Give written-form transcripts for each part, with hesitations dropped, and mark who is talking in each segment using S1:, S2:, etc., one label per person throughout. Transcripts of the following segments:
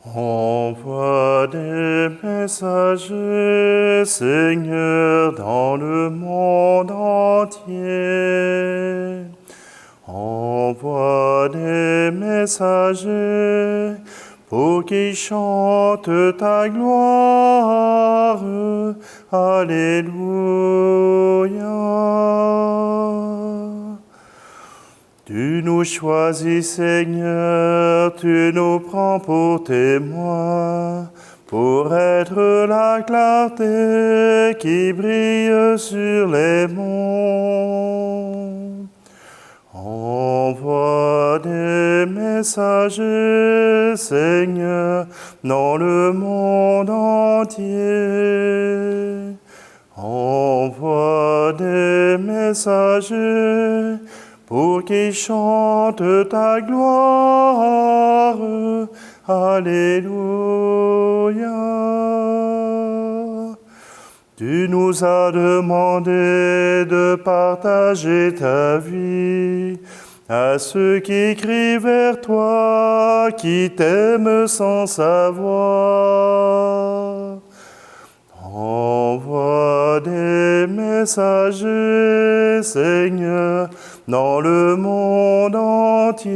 S1: Envoie des messagers, Seigneur, dans le monde entier. Envoie des messagers pour qu'ils chantent ta gloire. Alléluia. Tu nous choisis, Seigneur, tu nous prends pour témoins, pour être la clarté qui brille sur les monts. Envoie des messagers, Seigneur, dans le monde entier. Envoie des messagers pour qu'ils chantent ta gloire. Alléluia. Tu nous as demandé de partager ta vie à ceux qui crient vers toi, qui t'aiment sans savoir. Envoie des messagers, Seigneur, dans le monde entier.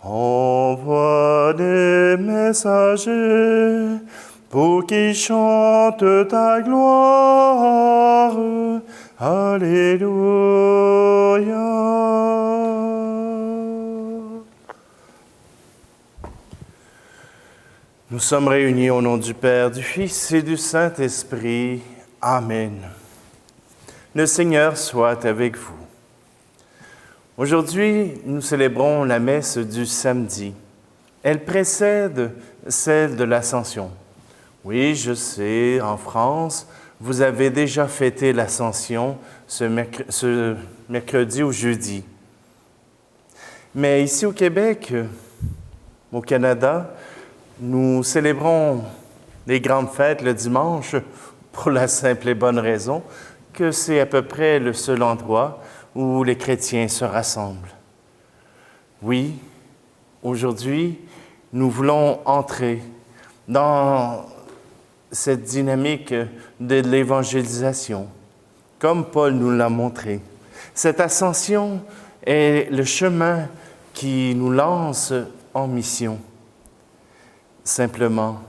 S1: Envoie des messagers pour qu'ils chantent ta gloire. Alléluia. Nous sommes réunis au nom du Père, du Fils et du Saint-Esprit. Amen. Le Seigneur soit avec vous. Aujourd'hui, nous célébrons la messe du samedi. Elle précède celle de l'Ascension. Oui, je sais, en France, vous avez déjà fêté l'Ascension ce mercredi ou jeudi. Mais ici au Québec, au Canada, nous célébrons les grandes fêtes le dimanche pour la simple et bonne raison que c'est à peu près le seul endroit où les chrétiens se rassemblent. Oui, aujourd'hui, nous voulons entrer dans cette dynamique de l'évangélisation, comme Paul nous l'a montré. Cette ascension est le chemin qui nous lance en mission. Simplement,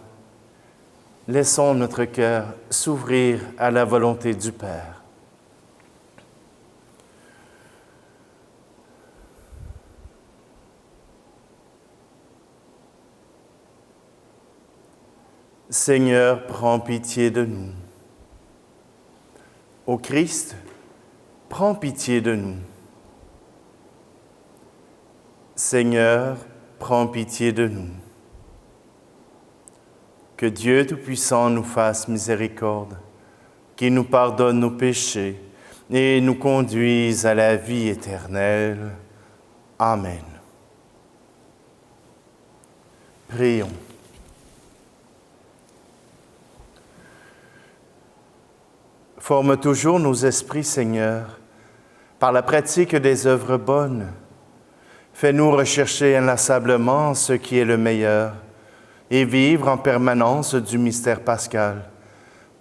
S1: laissons notre cœur s'ouvrir à la volonté du Père. Seigneur, prends pitié de nous. Ô Christ, prends pitié de nous. Seigneur, prends pitié de nous. Que Dieu Tout-Puissant nous fasse miséricorde, qu'il nous pardonne nos péchés et nous conduise à la vie éternelle. Amen. Prions. Forme toujours nos esprits, Seigneur, par la pratique des œuvres bonnes. Fais-nous rechercher inlassablement ce qui est le meilleur et vivre en permanence du mystère pascal.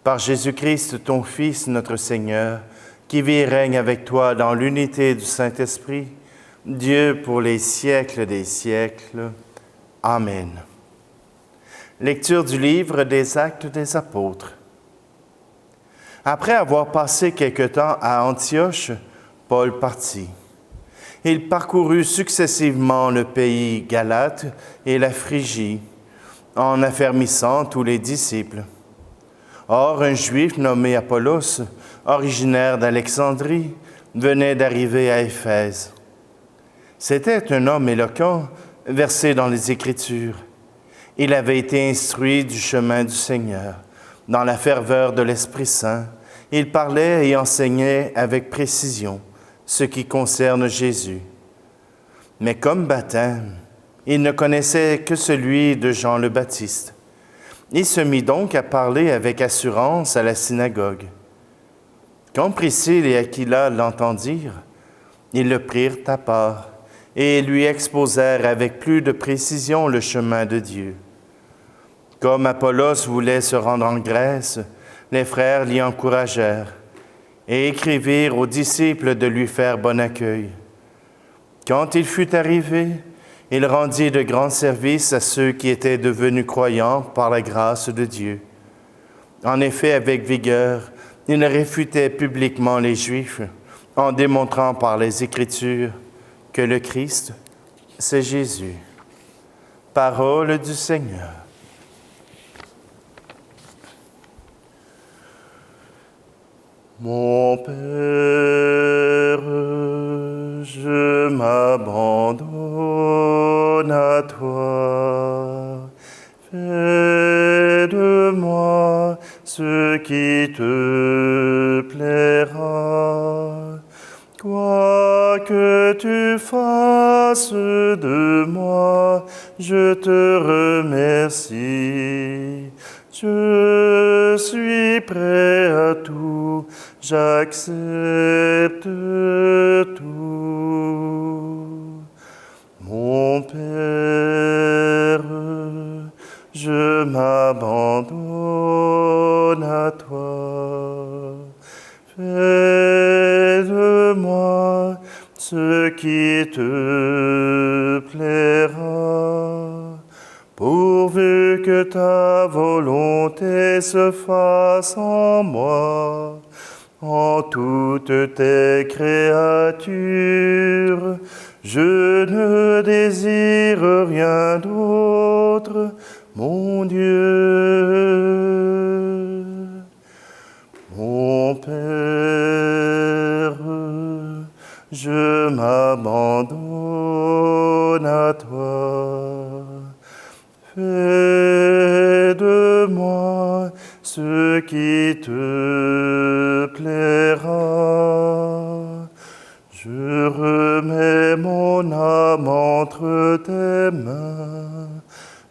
S1: Par Jésus-Christ, ton Fils, notre Seigneur, qui vit et règne avec toi dans l'unité du Saint-Esprit, Dieu pour les siècles des siècles. Amen. Lecture du livre des Actes des Apôtres. Après avoir passé quelque temps à Antioche, Paul partit. Il parcourut successivement le pays galate et la Phrygie, en affermissant tous les disciples. Or, un Juif nommé Apollos, originaire d'Alexandrie, venait d'arriver à Éphèse. C'était un homme éloquent, versé dans les Écritures. Il avait été instruit du chemin du Seigneur. Dans la ferveur de l'Esprit Saint, il parlait et enseignait avec précision ce qui concerne Jésus. Mais comme baptême, il ne connaissait que celui de Jean le Baptiste. Il se mit donc à parler avec assurance à la synagogue. Quand Priscille et Aquila l'entendirent, ils le prirent à part et lui exposèrent avec plus de précision le chemin de Dieu. Comme Apollos voulait se rendre en Grèce, les frères l'y encouragèrent et écrivirent aux disciples de lui faire bon accueil. Quand il fut arrivé, il rendit de grands services à ceux qui étaient devenus croyants par la grâce de Dieu. En effet, avec vigueur, il réfutait publiquement les Juifs en démontrant par les Écritures que le Christ, c'est Jésus. Parole du Seigneur. Mon Père, je m'abandonne à toi. Fais de moi ce qui te plaira. Quoi que tu fasses de moi, je te remercie. Je suis prêt à tout, j'accepte tout. Mon Père, je m'abandonne à toi. Fais de moi ce qui te plaira, pourvu que ta volonté se fasse en moi, en toutes tes créatures. Je ne désire rien d'autre, mon Dieu. Mon Père, je m'abandonne à toi. Fais de moi ce qui te plaira. Je remets mon âme entre tes mains.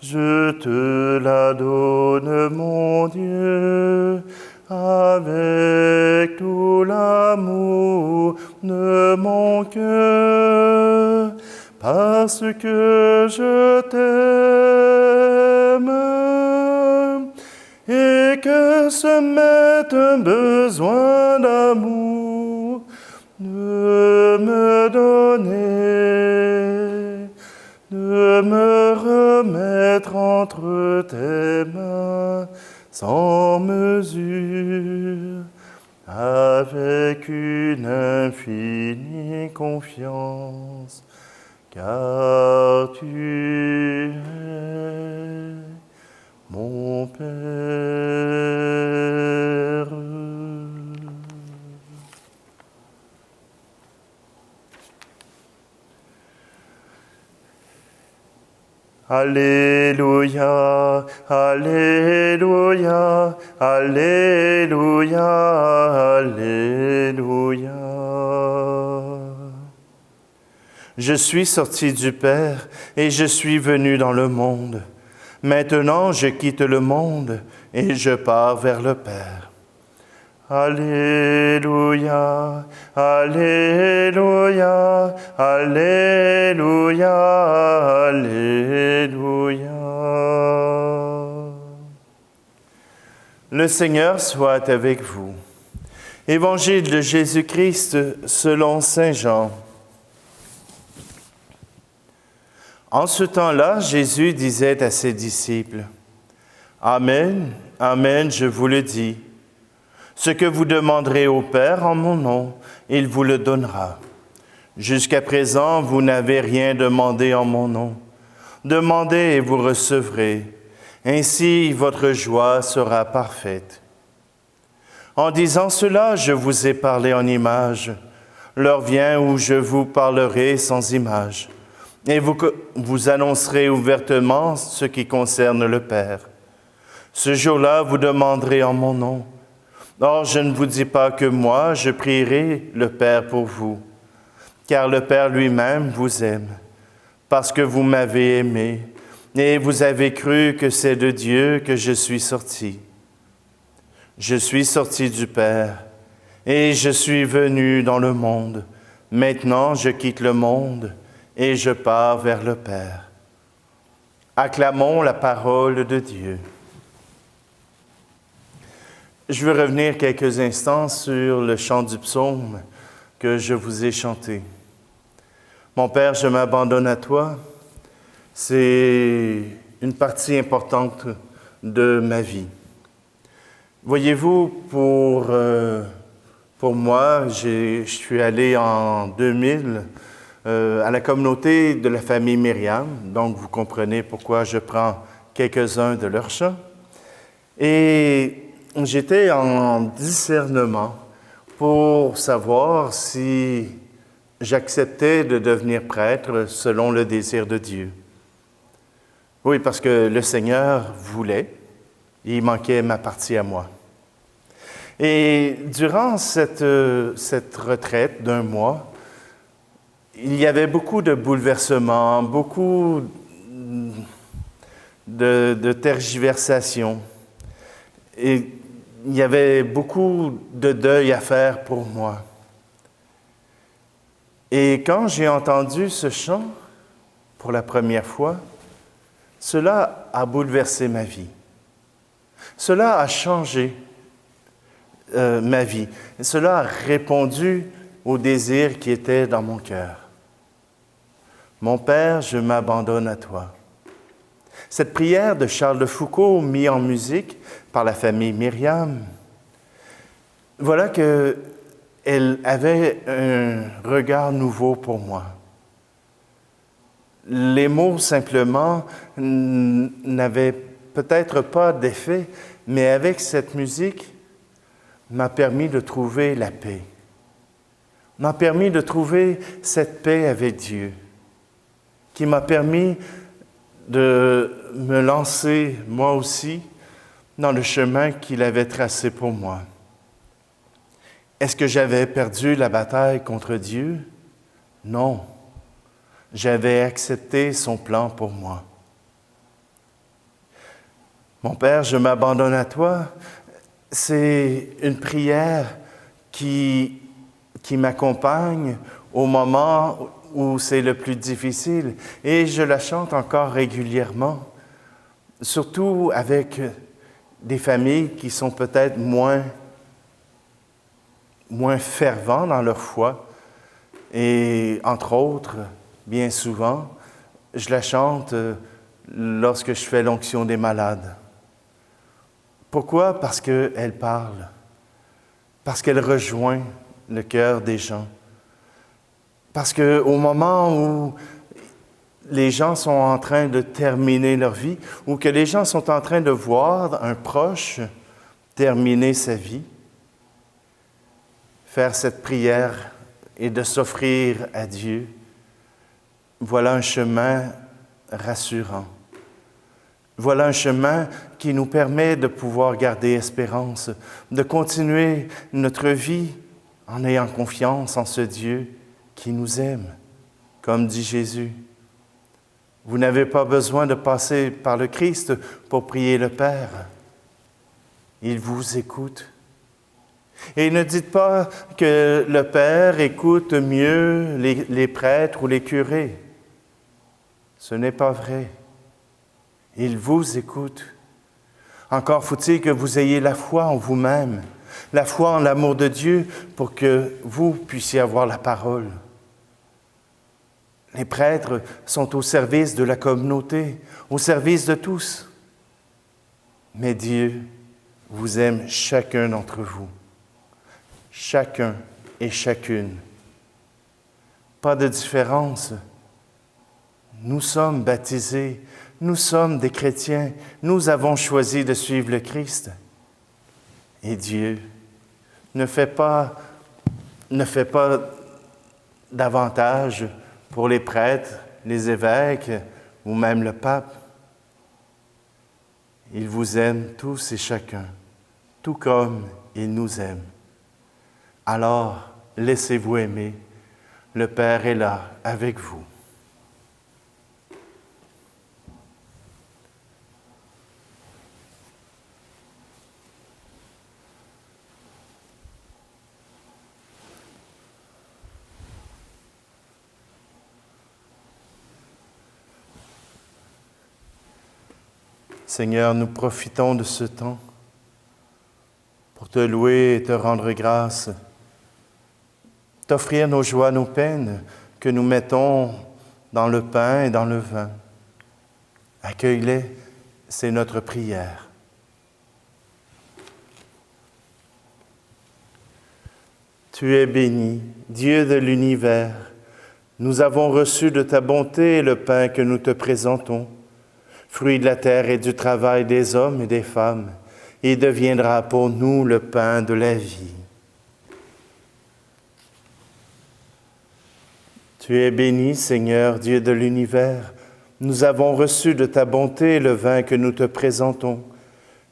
S1: Je te la donne, mon Dieu, avec tout l'amour de mon cœur, parce que je t'aime et que ce m'est un besoin d'amour de me donner, de me remettre entre tes mains sans mesure, avec une infinie confiance, car tu es mon Père. Alléluia, Alléluia, Alléluia, Alléluia. Je suis sorti du Père et je suis venu dans le monde. Maintenant, je quitte le monde et je pars vers le Père. Alléluia, Alléluia, Alléluia, Alléluia. Le Seigneur soit avec vous. Évangile de Jésus-Christ selon saint Jean. En ce temps-là, Jésus disait à ses disciples, « Amen, Amen, je vous le dis. Ce que vous demanderez au Père en mon nom, il vous le donnera. Jusqu'à présent, vous n'avez rien demandé en mon nom. Demandez et vous recevrez. Ainsi, votre joie sera parfaite. En disant cela, je vous ai parlé en images. L'heure vient où je vous parlerai sans image. Et vous annoncerez ouvertement ce qui concerne le Père. Ce jour-là, vous demanderez en mon nom. Or, je ne vous dis pas que moi, je prierai le Père pour vous, car le Père lui-même vous aime, parce que vous m'avez aimé, et vous avez cru que c'est de Dieu que je suis sorti. Je suis sorti du Père, et je suis venu dans le monde. Maintenant, je quitte le monde, et je pars vers le Père. Acclamons la parole de Dieu. Je veux revenir quelques instants sur le chant du psaume que je vous ai chanté. Mon Père, je m'abandonne à toi. C'est une partie importante de ma vie. Voyez-vous, pour moi, je suis allé en 2000 à la communauté de la famille Myriam, donc vous comprenez pourquoi je prends quelques-uns de leurs chants. Et j'étais en discernement pour savoir si j'acceptais de devenir prêtre selon le désir de Dieu. Oui, parce que le Seigneur voulait, il manquait ma partie à moi. Et durant cette retraite d'un mois, il y avait beaucoup de bouleversements, beaucoup de tergiversations. Et il y avait beaucoup de deuil à faire pour moi. Et quand j'ai entendu ce chant pour la première fois, cela a bouleversé ma vie. Cela a changé ma vie. Cela a répondu au désir qui était dans mon cœur. Mon Père, je m'abandonne à toi. Cette prière de Charles de Foucault, mise en musique par la famille Myriam, voilà qu'elle avait un regard nouveau pour moi. Les mots simplement n'avaient peut-être pas d'effet, mais avec cette musique, m'a permis de trouver la paix. M'a permis de trouver cette paix avec Dieu, qui m'a permis de me lancer, moi aussi, dans le chemin qu'il avait tracé pour moi. Est-ce que j'avais perdu la bataille contre Dieu? Non. J'avais accepté son plan pour moi. Mon Père, je m'abandonne à toi. C'est une prière qui m'accompagne au moment où c'est le plus difficile. Et je la chante encore régulièrement, surtout avec des familles qui sont peut-être moins fervents dans leur foi. Et entre autres, bien souvent, je la chante lorsque je fais l'onction des malades. Pourquoi? Parce qu'elle parle, parce qu'elle rejoint le cœur des gens. Parce qu'au moment où les gens sont en train de terminer leur vie, ou que les gens sont en train de voir un proche terminer sa vie, faire cette prière et de s'offrir à Dieu, voilà un chemin rassurant. Voilà un chemin qui nous permet de pouvoir garder espérance, de continuer notre vie en ayant confiance en ce Dieu qui nous aime, comme dit Jésus. Vous n'avez pas besoin de passer par le Christ pour prier le Père. Il vous écoute. Et ne dites pas que le Père écoute mieux les prêtres ou les curés. Ce n'est pas vrai. Il vous écoute. Encore faut-il que vous ayez la foi en vous-même, la foi en l'amour de Dieu pour que vous puissiez avoir la parole. Les prêtres sont au service de la communauté, au service de tous. Mais Dieu vous aime chacun d'entre vous, chacun et chacune. Pas de différence. Nous sommes baptisés, nous sommes des chrétiens, nous avons choisi de suivre le Christ. Et Dieu ne fait pas davantage pour les prêtres, les évêques ou même le pape. Il vous aime tous et chacun, tout comme il nous aime. Alors, laissez-vous aimer. Le Père est là avec vous. Seigneur, nous profitons de ce temps pour te louer et te rendre grâce, t'offrir nos joies, nos peines que nous mettons dans le pain et dans le vin. Accueille-les, c'est notre prière. Tu es béni, Dieu de l'univers. Nous avons reçu de ta bonté le pain que nous te présentons, fruit de la terre et du travail des hommes et des femmes. Il deviendra pour nous le pain de la vie. Tu es béni, Seigneur, Dieu de l'univers. Nous avons reçu de ta bonté le vin que nous te présentons,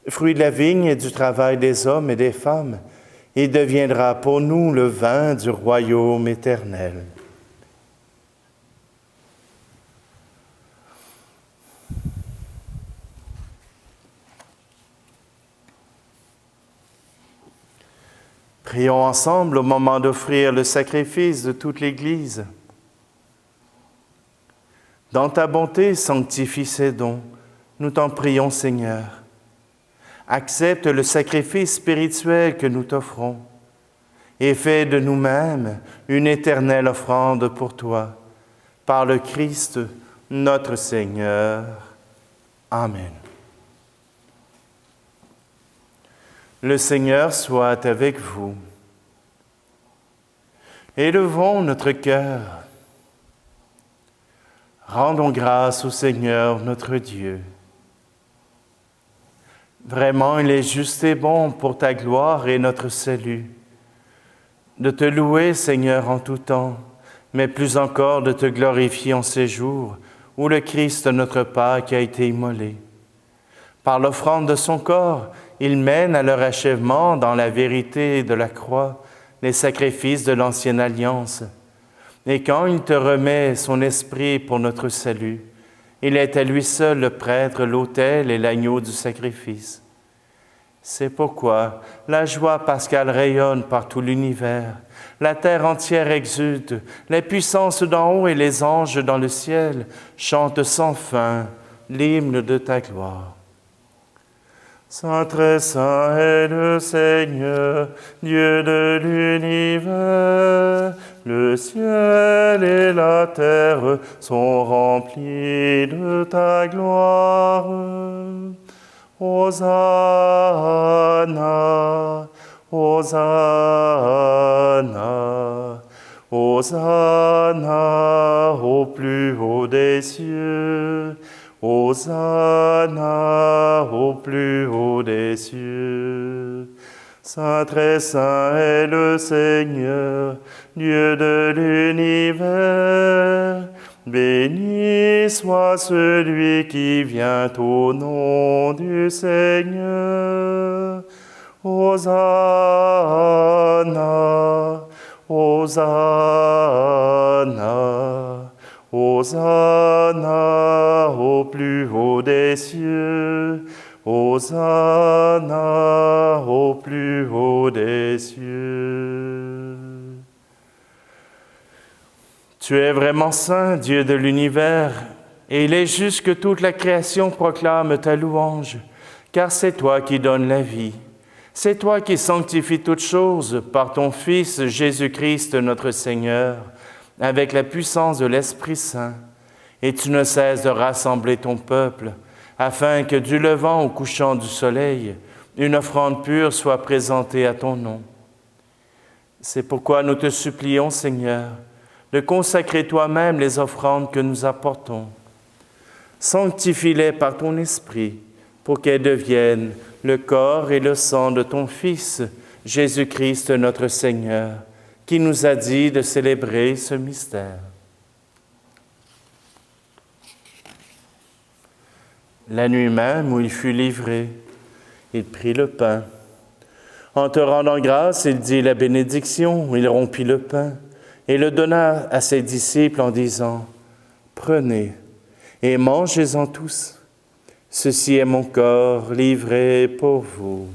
S1: fruit de la vigne et du travail des hommes et des femmes. Il deviendra pour nous le vin du royaume éternel. Prions ensemble au moment d'offrir le sacrifice de toute l'Église. Dans ta bonté, sanctifie ces dons. Nous t'en prions, Seigneur. Accepte le sacrifice spirituel que nous t'offrons et fais de nous-mêmes une éternelle offrande pour toi. Par le Christ, notre Seigneur. Amen. Le Seigneur soit avec vous. Élevons notre cœur. Rendons grâce au Seigneur notre Dieu. Vraiment, il est juste et bon pour ta gloire et notre salut, de te louer, Seigneur, en tout temps, mais plus encore de te glorifier en ces jours où le Christ, notre Pâque, a été immolé. Par l'offrande de son corps, il mène à leur achèvement dans la vérité de la croix les sacrifices de l'ancienne alliance. Et quand il te remet son esprit pour notre salut, il est à lui seul le prêtre, l'autel et l'agneau du sacrifice. C'est pourquoi la joie pascale rayonne par tout l'univers, la terre entière exulte, les puissances d'en haut et les anges dans le ciel chantent sans fin l'hymne de ta gloire. Saint, très saint est le Seigneur, Dieu de l'univers. Le ciel et la terre sont remplis de ta gloire. Hosanna, Hosanna, Hosanna au plus haut des cieux. Hosanna au plus haut des cieux. Saint, très saint est le Seigneur, Dieu de l'univers. Béni soit celui qui vient au nom du Seigneur. Hosanna, Hosanna, Hosanna au plus haut des cieux. Hosanna au plus haut des cieux. Tu es vraiment saint, Dieu de l'univers, et il est juste que toute la création proclame ta louange, car c'est toi qui donnes la vie. C'est toi qui sanctifies toutes choses par ton Fils Jésus-Christ notre Seigneur, avec la puissance de l'Esprit Saint, et tu ne cesses de rassembler ton peuple, afin que du levant au couchant du soleil, une offrande pure soit présentée à ton nom. C'est pourquoi nous te supplions, Seigneur, de consacrer toi-même les offrandes que nous apportons. Sanctifie-les par ton Esprit, pour qu'elles deviennent le corps et le sang de ton Fils, Jésus-Christ notre Seigneur, qui nous a dit de célébrer ce mystère. La nuit même où il fut livré, il prit le pain. En te rendant grâce, il dit la bénédiction, il rompit le pain et le donna à ses disciples en disant « Prenez et mangez-en tous. Ceci est mon corps livré pour vous. »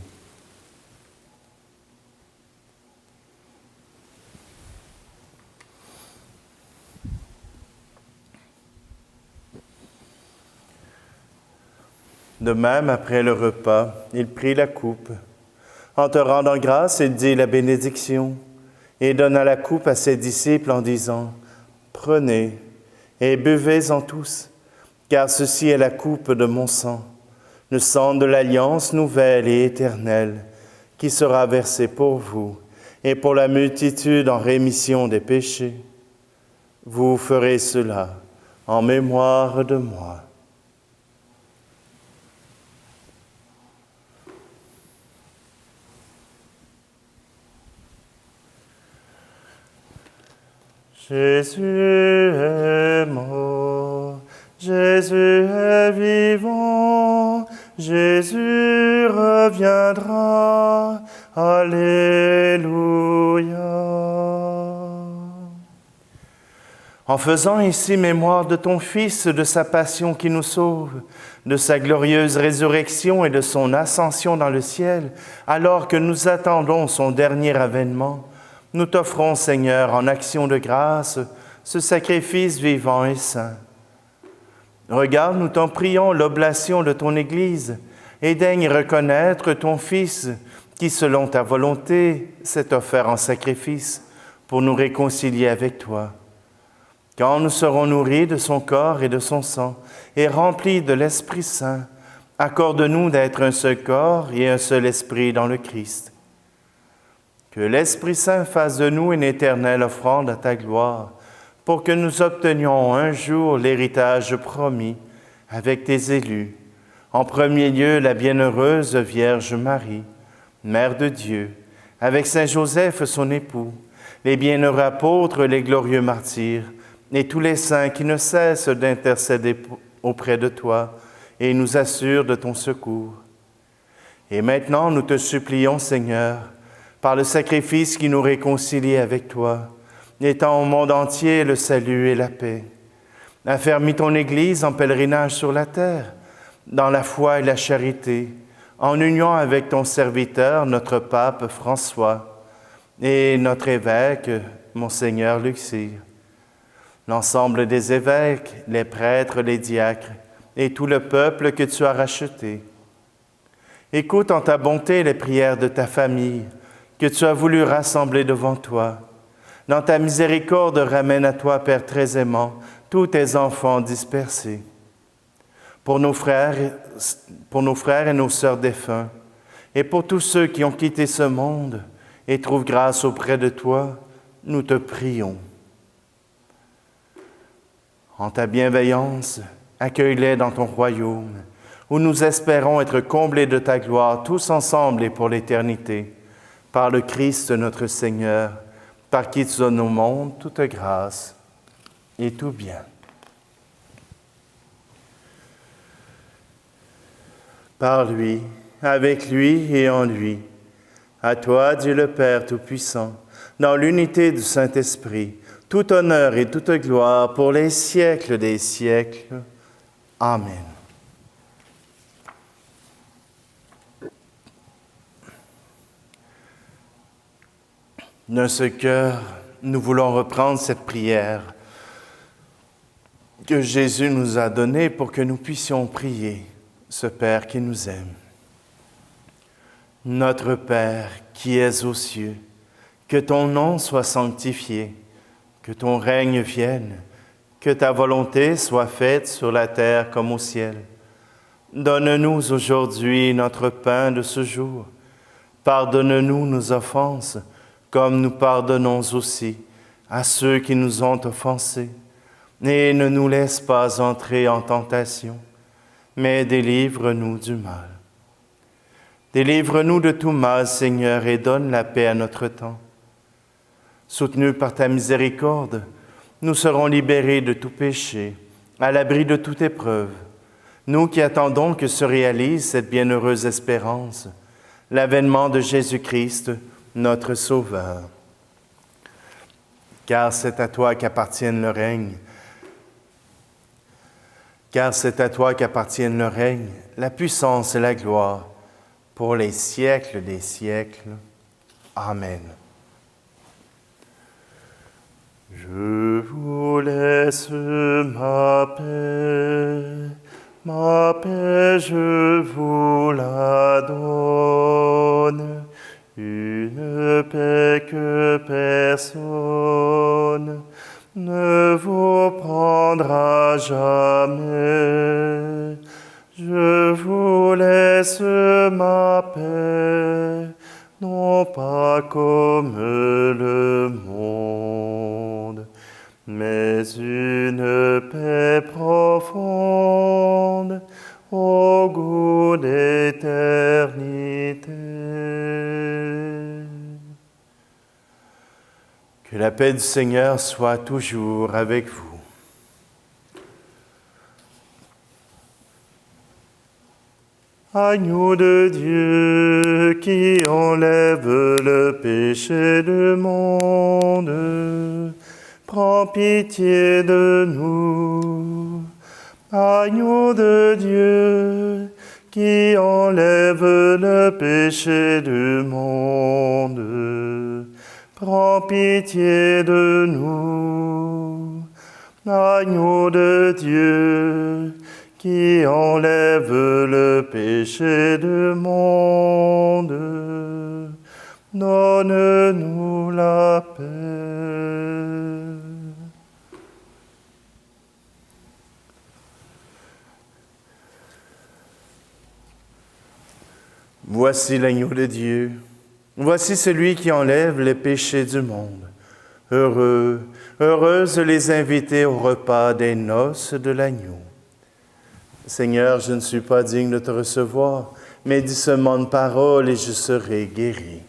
S1: De même, après le repas, il prit la coupe. En te rendant grâce, il dit la bénédiction et donna la coupe à ses disciples en disant « Prenez et buvez-en tous, car ceci est la coupe de mon sang, le sang de l'alliance nouvelle et éternelle, qui sera versé pour vous et pour la multitude en rémission des péchés. Vous ferez cela en mémoire de moi. » Jésus est mort, Jésus est vivant, Jésus reviendra, Alléluia. En faisant ici mémoire de ton Fils, de sa passion qui nous sauve, de sa glorieuse résurrection et de son ascension dans le ciel, alors que nous attendons son dernier avènement, nous t'offrons, Seigneur, en action de grâce, ce sacrifice vivant et saint. Regarde, nous t'en prions, l'oblation de ton Église, et daigne reconnaître ton Fils, qui, selon ta volonté, s'est offert en sacrifice pour nous réconcilier avec toi. Quand nous serons nourris de son corps et de son sang, et remplis de l'Esprit Saint, accorde-nous d'être un seul corps et un seul esprit dans le Christ. Que l'Esprit Saint fasse de nous une éternelle offrande à ta gloire, pour que nous obtenions un jour l'héritage promis avec tes élus. En premier lieu, la bienheureuse Vierge Marie, Mère de Dieu, avec Saint Joseph, son époux, les bienheureux apôtres, les glorieux martyrs, et tous les saints qui ne cessent d'intercéder auprès de toi et nous assurent de ton secours. Et maintenant, nous te supplions, Seigneur, par le sacrifice qui nous réconcilie avec toi, étends au monde entier le salut et la paix. Affermis ton Église en pèlerinage sur la terre, dans la foi et la charité, en union avec ton serviteur, notre pape François, et notre évêque, Monseigneur Luxire, l'ensemble des évêques, les prêtres, les diacres, et tout le peuple que tu as racheté. Écoute en ta bonté les prières de ta famille, que tu as voulu rassembler devant toi. Dans ta miséricorde, ramène à toi, Père très aimant, tous tes enfants dispersés. Pour nos frères et nos sœurs défunts, et pour tous ceux qui ont quitté ce monde et trouvent grâce auprès de toi, nous te prions. En ta bienveillance, accueille-les dans ton royaume, où nous espérons être comblés de ta gloire, tous ensemble et pour l'éternité. Par le Christ notre Seigneur, par qui tu donnes au monde toute grâce et tout bien. Par lui, avec lui et en lui, à toi, Dieu le Père Tout-Puissant, dans l'unité du Saint-Esprit, tout honneur et toute gloire pour les siècles des siècles. Amen. D'un seul cœur, nous voulons reprendre cette prière que Jésus nous a donnée pour que nous puissions prier ce Père qui nous aime. Notre Père qui es aux cieux, que ton nom soit sanctifié, que ton règne vienne, que ta volonté soit faite sur la terre comme au ciel. Donne-nous aujourd'hui notre pain de ce jour. Pardonne-nous nos offenses, comme nous pardonnons aussi à ceux qui nous ont offensés. Et ne nous laisse pas entrer en tentation, mais délivre-nous du mal. Délivre-nous de tout mal, Seigneur, et donne la paix à notre temps. Soutenus par ta miséricorde, nous serons libérés de tout péché, à l'abri de toute épreuve. Nous qui attendons que se réalise cette bienheureuse espérance, l'avènement de Jésus-Christ, notre Sauveur. Car c'est à toi qu'appartiennent le règne. Car c'est à toi qu'appartiennent le règne, la puissance et la gloire, pour les siècles des siècles. Amen. Je vous laisse ma paix, Ma paix, je vous la donne, une paix que personne ne vous prendra jamais. Je vous laisse ma paix, non pas comme le monde, mais une paix profonde au goût d'éternité. Que la paix du Seigneur soit toujours avec vous. Agneau de Dieu qui enlève le péché du monde, prends pitié de nous. Agneau de Dieu qui enlève le péché du monde, prends pitié de nous. Agneau de Dieu qui enlève le péché du monde, donne-nous la paix. Voici l'agneau de Dieu, voici celui qui enlève les péchés du monde. Heureux, heureuses les invités au repas des noces de l'agneau. Seigneur, je ne suis pas digne de te recevoir, mais dis seulement une parole et je serai guéri.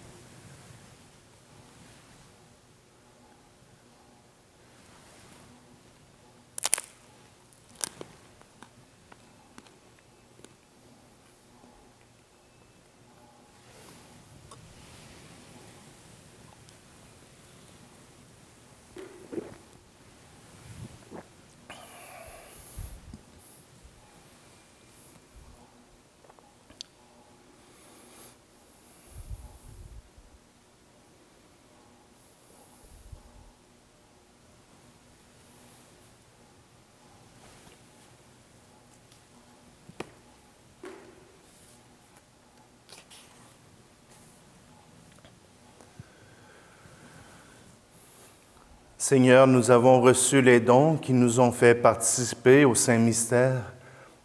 S1: Seigneur, nous avons reçu les dons qui nous ont fait participer au Saint-Mystère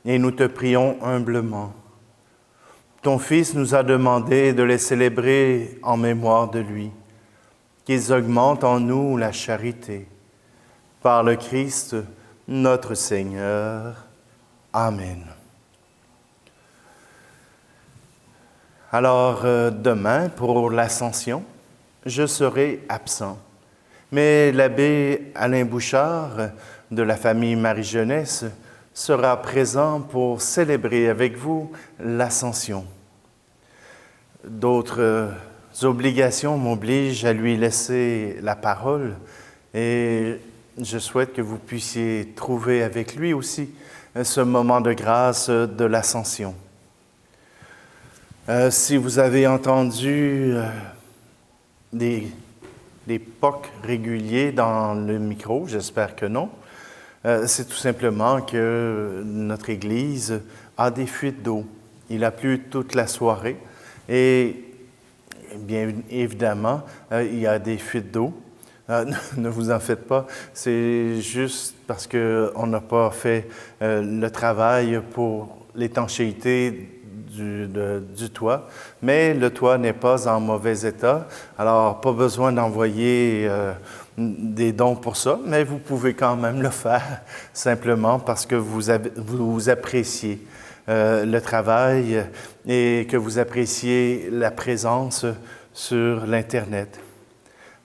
S1: et nous te prions humblement. Ton Fils nous a demandé de les célébrer en mémoire de lui, qu'ils augmentent en nous la charité. Par le Christ, notre Seigneur. Amen. Alors, demain, pour l'Ascension, je serai absent. Mais l'abbé Alain Bouchard, de la famille Marie-Jeunesse, sera présent pour célébrer avec vous l'Ascension. D'autres obligations m'obligent à lui laisser la parole et je souhaite que vous puissiez trouver avec lui aussi ce moment de grâce de l'Ascension. Si vous avez entendu des pocs réguliers dans le micro, j'espère que non. C'est tout simplement que notre Église a des fuites d'eau. Il a plu toute la soirée et bien évidemment, il y a des fuites d'eau. Ne vous en faites pas, c'est juste parce qu'on n'a pas fait le travail pour l'étanchéité du toit, mais le toit n'est pas en mauvais état, alors pas besoin d'envoyer des dons pour ça, mais vous pouvez quand même le faire simplement parce que vous appréciez le travail et que vous appréciez la présence sur l'Internet.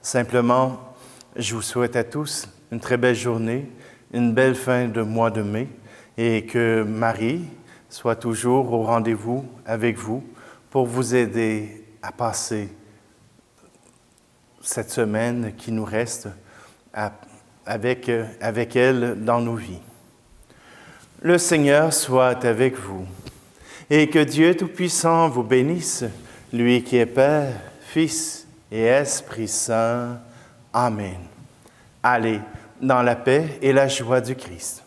S1: Simplement, je vous souhaite à tous une très belle journée, une belle fin de mois de mai et que Marie soit toujours au rendez-vous avec vous pour vous aider à passer cette semaine qui nous reste avec elle dans nos vies. Le Seigneur soit avec vous et que Dieu Tout-Puissant vous bénisse, lui qui est Père, Fils et Esprit Saint. Amen. Allez dans la paix et la joie du Christ.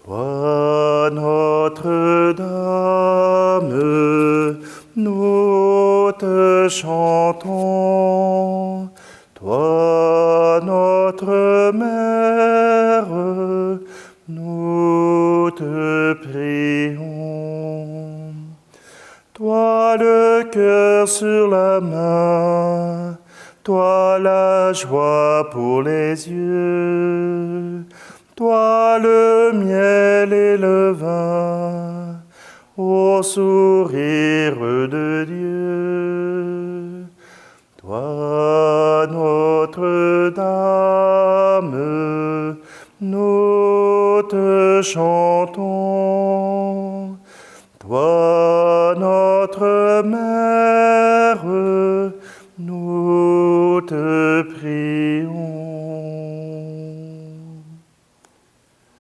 S1: Toi, Notre-Dame, nous te chantons. Toi, notre Mère, nous te prions. Toi, le cœur sur la main, toi, la joie pour les yeux, toi, le miel et le vin, ô sourire de Dieu. Toi, Notre-Dame, nous te chantons. Toi, notre Mère, nous te